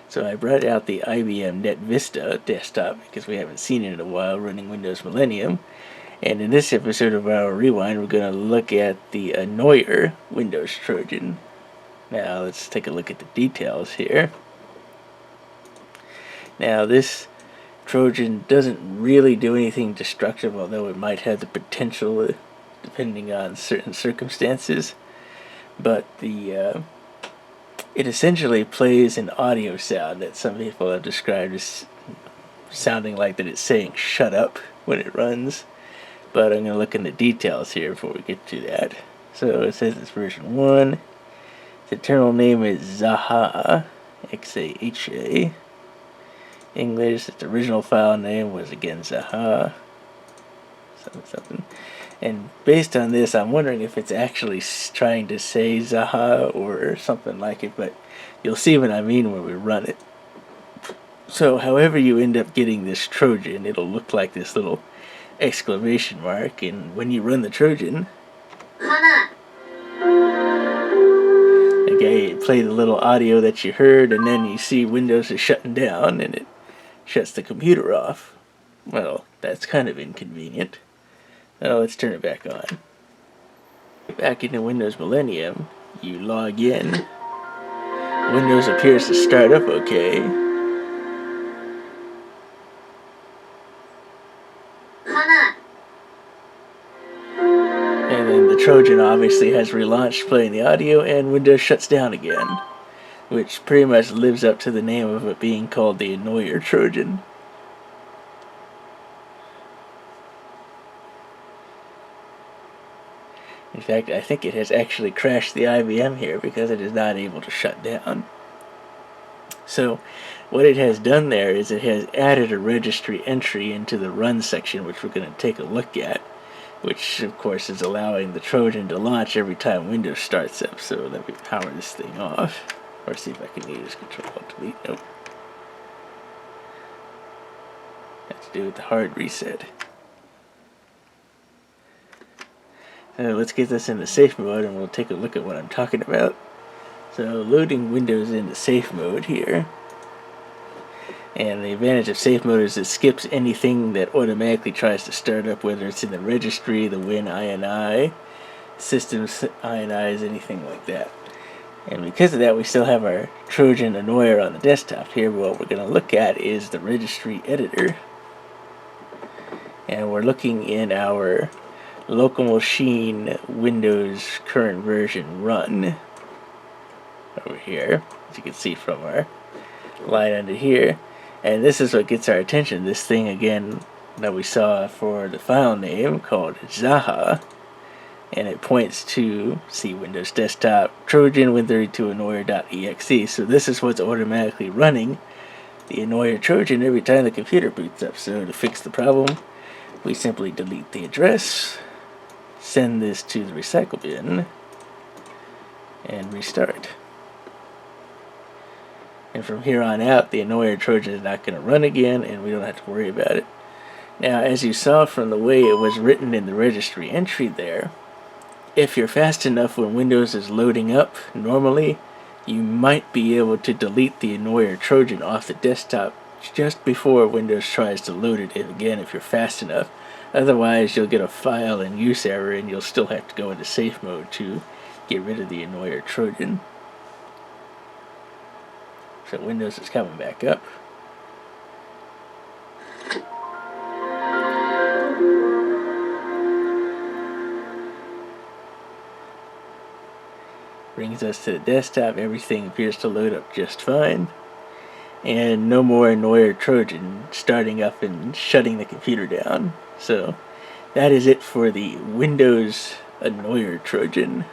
So I brought out the IBM Net Vista desktop because we haven't seen it in a while running Windows Millennium. And in this episode of our Rewind, we're going to look at the Annoyer Windows Trojan. Now let's take a look at the details here. Now this Trojan doesn't really do anything destructive, although it might have the potential depending on certain circumstances. But it essentially plays an audio sound that some people have described as sounding like that it's saying shut up when it runs. But I'm going to look in the details here before we get to that. So it says it's version 1. The terminal name is XAHA, XAHA. English, its original file name was again XAHA. Something. And based on this, I'm wondering if it's actually trying to say XAHA or something like it, but you'll see what I mean when we run it. So however you end up getting this Trojan, it'll look like this little exclamation mark, and when you run the Trojan, okay, play the little audio that you heard, and then you see Windows is shutting down, and it shuts the computer off. Well, that's kind of inconvenient. Now let's turn it back on. Back into Windows Millennium, you log in. Windows appears to start up okay. And then the Trojan obviously has relaunched playing the audio, and Windows shuts down again, which pretty much lives up to the name of it being called the Annoyer Trojan. In fact, I think it has actually crashed the IBM here because it is not able to shut down. So what it has done there is it has added a registry entry into the run section, which we're going to take a look at, which of course is allowing the Trojan to launch every time Windows starts up. So let me power this thing off, or see if I can use Control-Alt-Delete. Nope. Has to do with the hard reset. Let's get this into safe mode and we'll take a look at what I'm talking about. So loading Windows into safe mode here. And the advantage of safe mode is it skips anything that automatically tries to start up, whether it's in the registry, the Win systems INIs, anything like that. And because of that, we still have our Trojan Annoyer on the desktop here. But what we're going to look at is the registry editor. And we're looking in our local machine Windows current version run over here, as you can see from our line under here. And this is what gets our attention, this thing again that we saw for the file name called XAHA, and it points to see Windows Desktop Trojan.Win32.Annoyer.exe. So this is what's automatically running the Annoyer Trojan every time the computer boots up. So to fix the problem, we simply delete the address, send this to the recycle bin, and restart. And from here on out, the Annoyer Trojan is not going to run again, and we don't have to worry about it. Now, as you saw from the way it was written in the registry entry there, if you're fast enough when Windows is loading up, normally, you might be able to delete the Annoyer Trojan off the desktop just before Windows tries to load it again if you're fast enough. Otherwise, you'll get a file and use error, and you'll still have to go into safe mode to get rid of the Annoyer Trojan. So Windows is coming back up. Brings us to the desktop. Everything appears to load up just fine. And no more Annoyer Trojan starting up and shutting the computer down. So that is it for the Windows Annoyer Trojan.